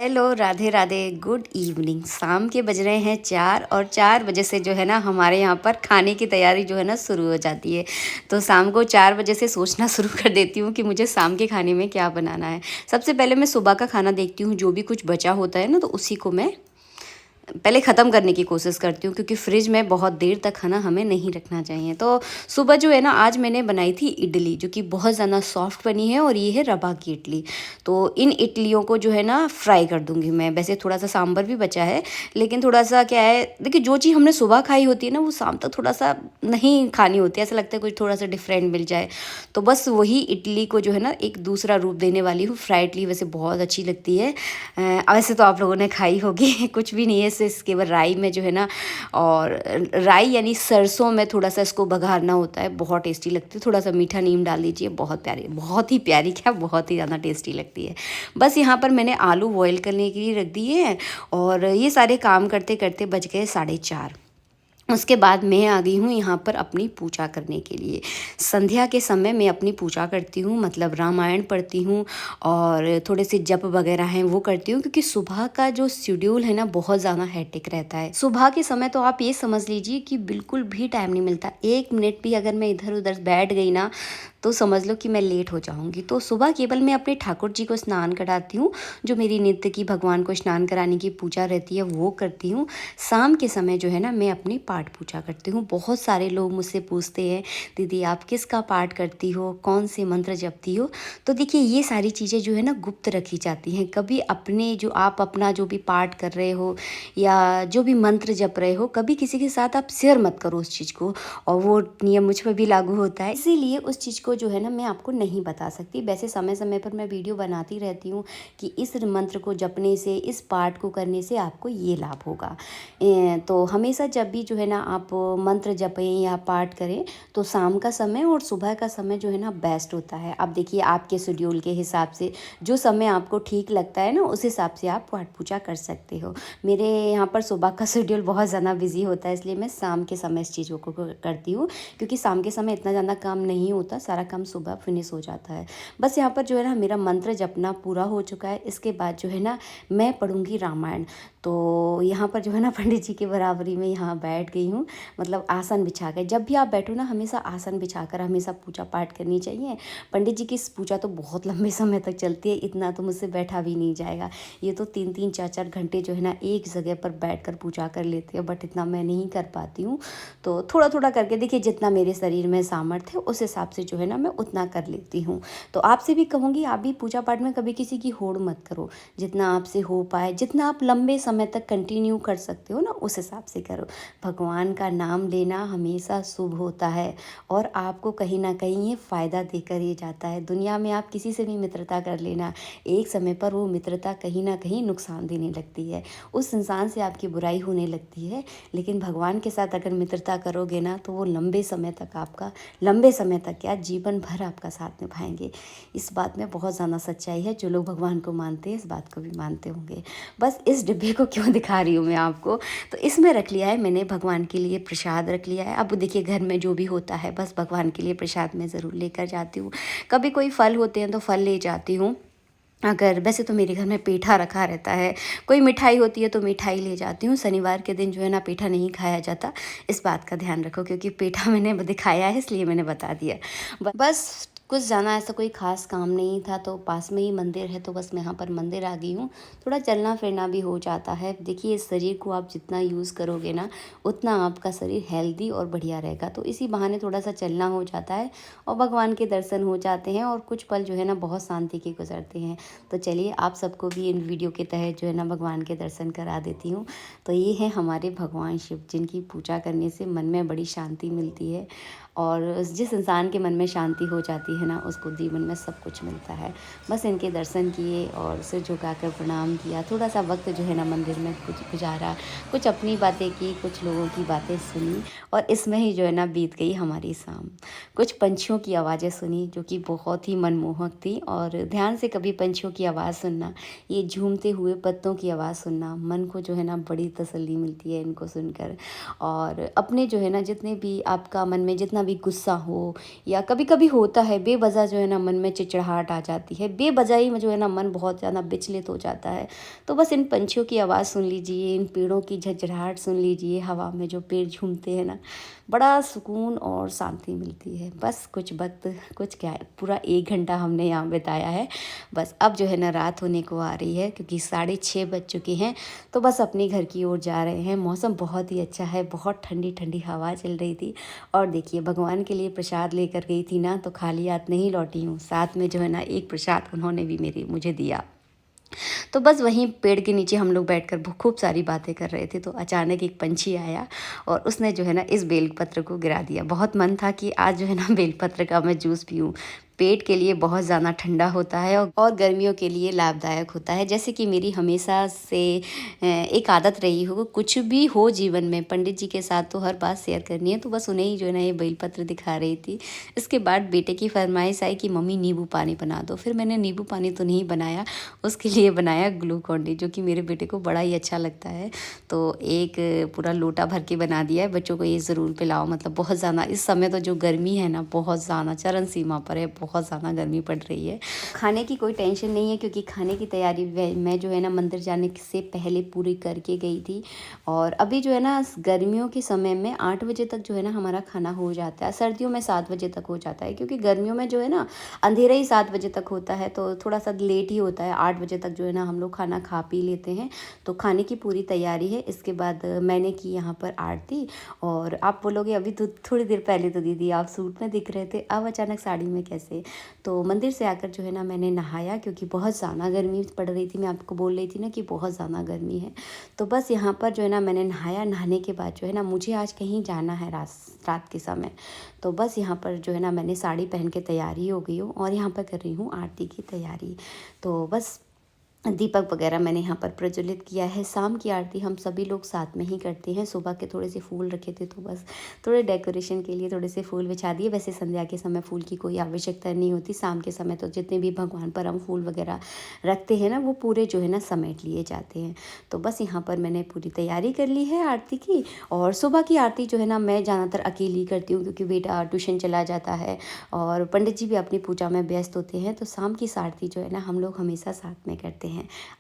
Hello, Radhe Radhe, good evening. शाम के बज रहे हैं 4 और 4 बजे से जो है ना हमारे यहाँ पर खाने की तैयारी जो है ना शुरू हो जाती है। तो शाम को 4 बजे से सोचना शुरू कर देती हूँ कि मुझे शाम के खाने में क्या बनाना है। सबसे पहले मैं सुबह का खाना देखती हूँ, जो भी कुछ बचा होता है ना तो उसी को मैं पहले ख़त्म करने की कोशिश करती हूँ, क्योंकि फ्रिज में बहुत देर तक खाना हमें नहीं रखना चाहिए। तो सुबह जो है ना आज मैंने बनाई थी इडली, जो कि बहुत ज़्यादा सॉफ्ट बनी है और ये है रवा की इडली। तो इन इडलियों को जो है ना फ्राई कर दूँगी मैं। वैसे थोड़ा सा सांभर भी बचा है, लेकिन थोड़ा सा क्या है, देखिए जो चीज़ हमने सुबह खाई होती है ना वो शाम तक थोड़ा सा नहीं खानी होती है, ऐसा लगता है कुछ थोड़ा सा डिफरेंट मिल जाए। तो बस वही इडली को जो है ना एक दूसरा रूप देने वाली हूँ। फ्राई इडली वैसे बहुत अच्छी लगती है। वैसे तो आप लोगों ने खाई होगी कुछ भी नहीं है, सिर्फ केवल राई में जो है ना, और राई यानी सरसों में थोड़ा सा इसको बघारना होता है, बहुत टेस्टी लगती है। थोड़ा सा मीठा नीम डाल दीजिए, बहुत प्यारी, बहुत ही प्यारी, क्या बहुत ही ज़्यादा टेस्टी लगती है। बस यहाँ पर मैंने आलू बॉयल करने के लिए रख दिए हैं और ये सारे काम करते करते बज गए 4:30। उसके बाद मैं आ गई हूँ यहाँ पर अपनी पूजा करने के लिए। संध्या के समय मैं अपनी पूजा करती हूँ, मतलब रामायण पढ़ती हूँ और थोड़े से जप वगैरह हैं वो करती हूँ, क्योंकि सुबह का जो शेड्यूल है ना बहुत ज़्यादा हेक्टिक रहता है। सुबह के समय तो आप ये समझ लीजिए कि बिल्कुल भी टाइम नहीं मिलता। 1 मिनट भी अगर मैं इधर उधर बैठ गई ना तो समझ लो कि मैं लेट हो जाऊंगी। तो सुबह केवल मैं अपने ठाकुर जी को स्नान कराती हूँ, जो मेरी नित्य की भगवान को स्नान कराने की पूजा रहती है वो करती हूँ। शाम के समय जो है ना मैं अपनी पाठ पूजा करती हूँ। बहुत सारे लोग मुझसे पूछते हैं, दीदी आप किसका पाठ करती हो, कौन से मंत्र जपती हो। तो देखिए ये सारी चीज़ें जो है ना गुप्त रखी जाती हैं। कभी अपने जो आप अपना जो भी पाठ कर रहे हो या जो भी मंत्र जप रहे हो, कभी किसी के साथ आप शेयर मत करो उस चीज़ को। और वो नियम मुझ पर भी लागू होता है, इसीलिए उस चीज़ को जो है ना मैं आपको नहीं बता सकती। वैसे समय समय पर मैं वीडियो बनाती रहती हूँ कि इस मंत्र को जपने से, इस पाठ को करने से आपको ये लाभ होगा। तो हमेशा जब भी जो है ना आप मंत्र जपें या पाठ करें तो शाम का समय और सुबह का समय जो है ना बेस्ट होता है। अब देखिए आपके शेड्यूल के हिसाब से जो समय आपको ठीक लगता है ना उस हिसाब से आप पाठ पूजा कर सकते हो। मेरे यहाँ पर सुबह का शेड्यूल बहुत ज़्यादा बिजी होता है, इसलिए मैं शाम के समय इस चीज़ों को करती हूँ, क्योंकि शाम के समय इतना ज़्यादा काम नहीं होता, सारा काम सुबह फिनिश हो जाता है। बस यहाँ पर जो है ना मेरा मंत्र जपना पूरा हो चुका है। इसके बाद जो है ना मैं पढ़ूँगी रामायण। तो यहाँ पर जो है ना पंडित जी की बराबरी में यहाँ बैठ गई हूँ, मतलब आसन बिछा कर। जब भी आप बैठो ना हमेशा आसन बिछा कर हमेशा पूजा पाठ करनी चाहिए। पंडित जी की पूजा तो बहुत लंबे समय तक चलती है, इतना तो मुझसे बैठा भी नहीं जाएगा। ये तो 3-3 4-4 घंटे जो है ना एक जगह पर बैठ कर पूजा कर लेते हैं, बट इतना मैं नहीं कर पाती हूँ। तो थोड़ा थोड़ा करके देखिए जितना मेरे शरीर में सामर्थ्य है उस हिसाब से जो है ना मैं उतना कर लेती हूँ। तो आपसे भी कहूँगी आप भी पूजा पाठ में कभी किसी की होड़ मत करो। जितना आपसे हो पाए, जितना आप लंबे समय तक कंटिन्यू कर सकते हो ना उस हिसाब से करो। भगवान का नाम लेना हमेशा शुभ होता है और आपको कहीं ना कहीं ये फ़ायदा देकर ही जाता है। दुनिया में आप किसी से भी मित्रता कर लेना, एक समय पर वो मित्रता कहीं ना कहीं नुकसान देने लगती है, उस इंसान से आपकी बुराई होने लगती है। लेकिन भगवान के साथ अगर मित्रता करोगे ना तो वो लंबे समय तक आपका, लंबे समय तक क्या जीवन भर आपका साथ निभाएंगे। इस बात में बहुत ज़्यादा सच्चाई है। जो लोग भगवान को मानते हैं इस बात को भी मानते होंगे। बस इस डिब्बे को क्यों दिखा रही हूँ मैं आपको, तो इसमें रख लिया है मैंने भगवान के लिए प्रसाद रख लिया है। अब देखिए घर में जो भी होता है बस भगवान के लिए प्रसाद मैं ज़रूर लेकर जाती हूँ। कभी कोई फल होते हैं तो फल ले जाती हूँ। अगर वैसे तो मेरे घर में पेठा रखा रहता है, कोई मिठाई होती है तो मिठाई ले जाती हूँ। शनिवार के दिन जो है ना पेठा नहीं खाया जाता, इस बात का ध्यान रखो, क्योंकि पेठा मैंने दिखाया है इसलिए मैंने बता दिया। बस कुछ ज़्यादा ऐसा कोई ख़ास काम नहीं था, तो पास में ही मंदिर है तो बस मैं यहाँ पर मंदिर आ गई हूँ। थोड़ा चलना फिरना भी हो जाता है। देखिए इस शरीर को आप जितना यूज़ करोगे ना उतना आपका शरीर हेल्दी और बढ़िया रहेगा। तो इसी बहाने थोड़ा सा चलना हो जाता है और भगवान के दर्शन हो जाते हैं और कुछ पल जो है ना बहुत शांति के गुजरते हैं। तो चलिए आप सबको भी इन वीडियो के तहत जो है ना भगवान के दर्शन करा देती हूँ। तो ये हैं हमारे भगवान शिव, जिनकी पूजा करने से मन में बड़ी शांति मिलती है और जिस इंसान के मन में शांति हो जाती है ना उसको जीवन में सब कुछ मिलता है। बस इनके दर्शन किए और सिर झुकाकर प्रणाम किया, थोड़ा सा वक्त जो है ना मंदिर में कुछ गुजारा, कुछ अपनी बातें की, कुछ लोगों की बातें सुनी और इसमें ही जो है ना बीत गई हमारी शाम। कुछ पंछियों की आवाज़ें सुनी जो कि बहुत ही मनमोहक थी, और ध्यान से कभी पंछियों की आवाज़ सुनना, ये झूमते हुए पत्तों की आवाज़ सुनना, मन को जो है ना बड़ी तसल्ली मिलती है इनको सुनकर। और अपने जो है ना जितने भी आपका मन में जितना कितना भी गुस्सा हो या कभी कभी होता है बेवजह जो है ना मन में चिड़चिड़ाहट आ जाती है, बेवजह में जो है ना मन बहुत ज़्यादा विचलित हो जाता है, तो बस इन पंछियों की आवाज़ सुन लीजिए, इन पेड़ों की झरझराहट सुन लीजिए, हवा में जो पेड़ झूमते हैं ना, बड़ा सुकून और शांति मिलती है। बस कुछ वक्त, कुछ क्या है, पूरा 1 घंटा हमने यहाँ बिताया है। बस अब जो है ना रात होने को आ रही है क्योंकि 6:30 बज चुके हैं, तो बस अपने घर की ओर जा रहे हैं। मौसम बहुत ही अच्छा है, बहुत ठंडी ठंडी हवा चल रही थी। और देखिए भगवान के लिए प्रसाद लेकर गई थी ना, तो खाली हाथ नहीं लौटी हूँ, साथ में जो है ना एक प्रसाद उन्होंने भी मुझे दिया। तो बस वहीं पेड़ के नीचे हम लोग बैठकर खूब सारी बातें कर रहे थे, तो अचानक एक पंछी आया और उसने जो है ना इस बेलपत्र को गिरा दिया। बहुत मन था कि आज जो है ना बेलपत्र का मैं जूस पीऊँ। पेट के लिए बहुत ज़्यादा ठंडा होता है और गर्मियों के लिए लाभदायक होता है। जैसे कि मेरी हमेशा से एक आदत रही हो, कुछ भी हो जीवन में पंडित जी के साथ तो हर बात शेयर करनी है, तो बस उन्हें ही जो है ना ये बेलपत्र दिखा रही थी। इसके बाद बेटे की फरमाइश आई कि मम्मी नींबू पानी बना दो। फिर मैंने नींबू पानी तो नहीं बनाया, उसके लिए बनाया ग्लूकॉन डी, जो कि मेरे बेटे को बड़ा ही अच्छा लगता है। तो एक पूरा लोटा भर के बना दिया है। बच्चों को ये ज़रूर पिलाओ, मतलब बहुत ज़्यादा इस समय तो जो गर्मी है ना बहुत ज़्यादा चरम सीमा पर है, बहुत ज़्यादा गर्मी पड़ रही है। खाने की कोई टेंशन नहीं है क्योंकि खाने की तैयारी मैं जो है ना मंदिर जाने से पहले पूरी करके गई थी। और अभी जो है ना गर्मियों के समय में 8 बजे तक जो है ना हमारा खाना हो जाता है, सर्दियों में 7 बजे तक हो जाता है, क्योंकि गर्मियों में जो है ना अंधेरा ही 7 बजे तक होता है, तो थोड़ा सा लेट ही होता है। 8 बजे तक जो है ना हम लोग खाना खा पी लेते हैं। तो खाने की पूरी तैयारी है। इसके बाद मैंने की यहाँ पर आरती। और आप बोलोगे अभी तो थोड़ी देर पहले तो दीदी आप सूट में दिख रहे थे, अब अचानक साड़ी में कैसे? तो मंदिर से आकर जो है ना मैंने नहाया, क्योंकि बहुत ज़्यादा गर्मी पड़ रही थी। मैं आपको बोल रही थी ना कि बहुत ज़्यादा गर्मी है। तो बस यहाँ पर जो है ना मैंने नहाया। नहाने के बाद जो है ना मुझे आज कहीं जाना है रात के समय, तो बस यहाँ पर जो है ना मैंने साड़ी पहन के तैयारी हो गई हूँ और यहाँ पर कर रही हूँ आरती की तैयारी। तो बस दीपक वगैरह मैंने यहाँ पर प्रज्वलित किया है। शाम की आरती हम सभी लोग साथ में ही करते हैं। सुबह के थोड़े से फूल रखे थे, तो बस थोड़े डेकोरेशन के लिए थोड़े से फूल बिछा दिए। वैसे संध्या के समय फूल की कोई आवश्यकता नहीं होती। शाम के समय तो जितने भी भगवान पर हम फूल वगैरह रखते हैं ना, वो पूरे जो है ना समेट लिए जाते हैं। तो बस यहाँ पर मैंने पूरी तैयारी कर ली है आरती की। और सुबह की आरती जो है ना मैं ज़्यादातर अकेली करती हूँ, क्योंकि बेटा ट्यूशन चला जाता है और पंडित जी भी अपनी पूजा में व्यस्त होते हैं। तो शाम की आरती जो है ना हम लोग हमेशा साथ में करते हैं।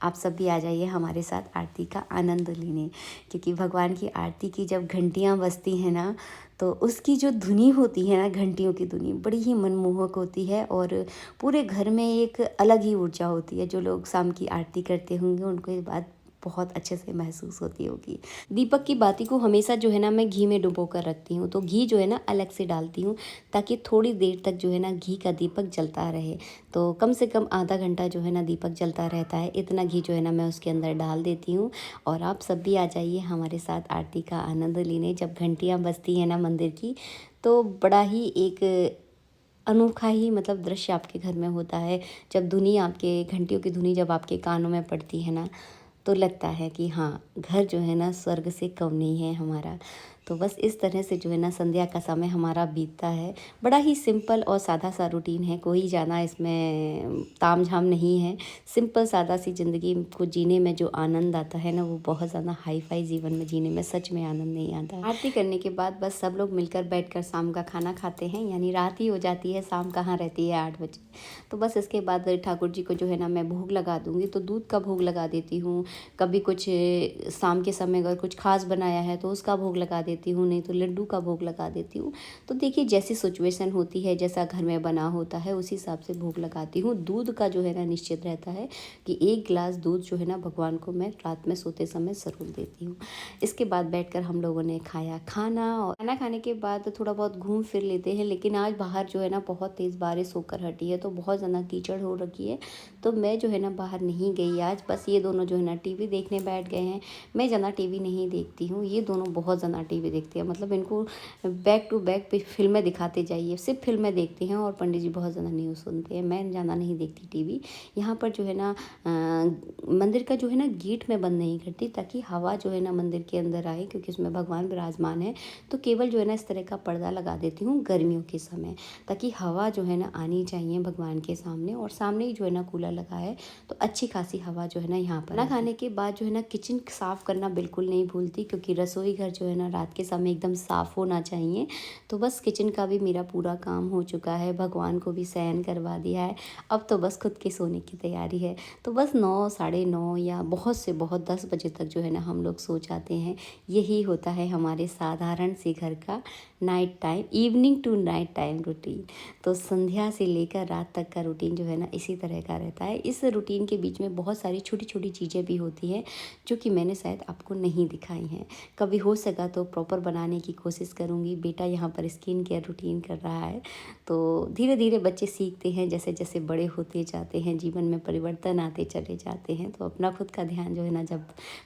आप सब भी आ जाइए हमारे साथ आरती का आनंद लेने, क्योंकि भगवान की आरती की जब घंटियाँ बजती हैं ना, तो उसकी जो धुनी होती है ना, घंटियों की धुनी बड़ी ही मनमोहक होती है और पूरे घर में एक अलग ही ऊर्जा होती है। जो लोग शाम की आरती करते होंगे उनको ये बात बहुत अच्छे से महसूस होती होगी। दीपक की बाती को हमेशा जो है ना मैं घी में डुबो कर रखती हूँ, तो घी जो है ना अलग से डालती हूँ ताकि थोड़ी देर तक जो है ना घी का दीपक जलता रहे। तो कम से कम आधा घंटा जो है ना दीपक जलता रहता है, इतना घी जो है ना मैं उसके अंदर डाल देती हूँ। और आप सब भी आ जाइए हमारे साथ आरती का आनंद लेने। जब घंटियाँ बजती हैं ना मंदिर की, तो बड़ा ही एक अनोखा ही मतलब दृश्य आपके घर में होता है। जब धुनी आपके घंटियों की धुनी जब आपके कानों में पड़ती है ना, तो लगता है कि हाँ घर जो है ना स्वर्ग से कम नहीं है हमारा। तो बस इस तरह से जो है ना संध्या का समय हमारा बीतता है। बड़ा ही सिंपल और सादा सा रूटीन है, कोई ज़्यादा इसमें ताम झाम नहीं है। सिंपल सादा सी ज़िंदगी को जीने में जो आनंद आता है ना, वो बहुत ज़्यादा हाई फाई जीवन में जीने में सच में आनंद नहीं आता। आरती करने के बाद बस सब लोग मिलकर बैठकर शाम का खाना खाते हैं, यानी रात ही हो जाती है, शाम कहाँ रहती है 8 बजे। तो बस इसके बाद ठाकुर जी को जो है ना मैं भोग लगा दूँगी, तो दूध का भोग लगा देती हूँ। कभी कुछ शाम के समय अगर कुछ खास बनाया है तो उसका भोग लगा देती हूँ, नहीं तो लड्डू का भोग लगा देती हूँ। तो देखिए जैसी सिचुएशन होती है, जैसा घर में बना होता है, उसी हिसाब से भोग लगाती हूँ। दूध का जो है ना निश्चित रहता है कि 1 गिलास दूध जो है ना भगवान को मैं रात में सोते समय ज़रूर देती हूँ। इसके बाद बैठकर हम लोगों ने खाया खाना, और खाना खाने के बाद थोड़ा बहुत घूम फिर लेते हैं। लेकिन आज बाहर जो है ना बहुत तेज़ बारिश होकर हटी है, तो बहुत ज़्यादा कीचड़ हो रखी है, तो मैं जो है ना बाहर नहीं गई आज। बस ये दोनों जो है ना टीवी देखने बैठ गए हैं। मैं ज़्यादा टीवी नहीं देखती हूँ, ये दोनों बहुत ज़्यादा टीवी देखते हैं। मतलब इनको बैक टू बैक फिल्में दिखाते जाइए, सिर्फ फिल्में देखते हैं। और पंडित जी बहुत ज़्यादा न्यूज़ सुनते हैं, मैं ज़्यादा नहीं देखती टीवी। यहाँ पर जो है ना मंदिर का जो है ना गेट में बंद नहीं करती, ताकि हवा जो है ना मंदिर के अंदर आए, क्योंकि उसमें भगवान विराजमान है। तो केवल जो है ना इस तरह का पर्दा लगा देती हूँ गर्मियों के समय, ताकि हवा जो है ना आनी चाहिए भगवान के सामने। और सामने ही जो है ना कूलर लगा है, तो अच्छी खासी हवा जो है ना यहाँ पर। खाना खाने के बाद जो है ना किचन साफ़ करना बिल्कुल नहीं भूलती, क्योंकि रसोई घर जो है ना रात रात के समय एकदम साफ़ होना चाहिए। तो बस किचन का भी मेरा पूरा काम हो चुका है, भगवान को भी शयन करवा दिया है। अब तो बस खुद के सोने की तैयारी है। तो बस 9 साढ़े 9 या बहुत से बहुत 10 बजे तक जो है ना हम लोग सो जाते हैं। यही होता है हमारे साधारण से घर का night time, evening to night time routine. तो संध्या से लेकर रात तक का रूटीन जो है ना इसी तरह का रहता है। इस रूटीन के बीच में बहुत सारी छोटी-छोटी चीज़ें भी होती हैं जो कि मैंने शायद आपको नहीं दिखाई हैं। कभी हो सका तो प्रॉपर बनाने की कोशिश करूँगी। बेटा यहाँ पर स्किन केयर रूटीन कर रहा है। तो धीरे-धीरे बच्चे सीखते हैं, जैसे-जैसे बड़े होते जाते हैं, जीवन में परिवर्तन आते चले जाते हैं। तो अपना खुद का ध्यान जो है ना जब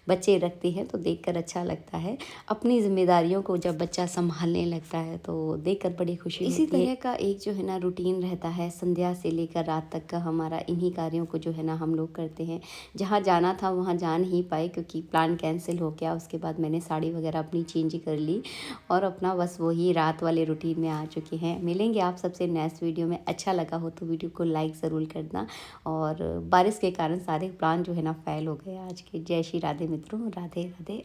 बच्चे रखते हैं तो देखकर अच्छा लगता है। अपनी ज़िम्मेदारियों को जब बच्चा सँभालने लगता है तो देखकर बड़ी खुशी होती है। इसी तरह का एक जो है ना रूटीन रहता है संध्या से लेकर रात तक का हमारा। इन्हीं कार्यों को जो है ना हम लोग करते हैं। जहाँ जाना था वहाँ जा नहीं पाए क्योंकि प्लान कैंसिल हो गया। उसके बाद मैंने साड़ी वगैरह अपनी चेंज कर ली और अपना बस वही रात वाले रूटीन में आ चुके हैं। मिलेंगे आप सबसे नेक्स्ट वीडियो में। अच्छा लगा हो तो वीडियो को लाइक ज़रूर करना। और बारिश के कारण सारे प्लान जो है ना फेल हो गए आज के। जय श्री राधे मित्रों, राधे राधे।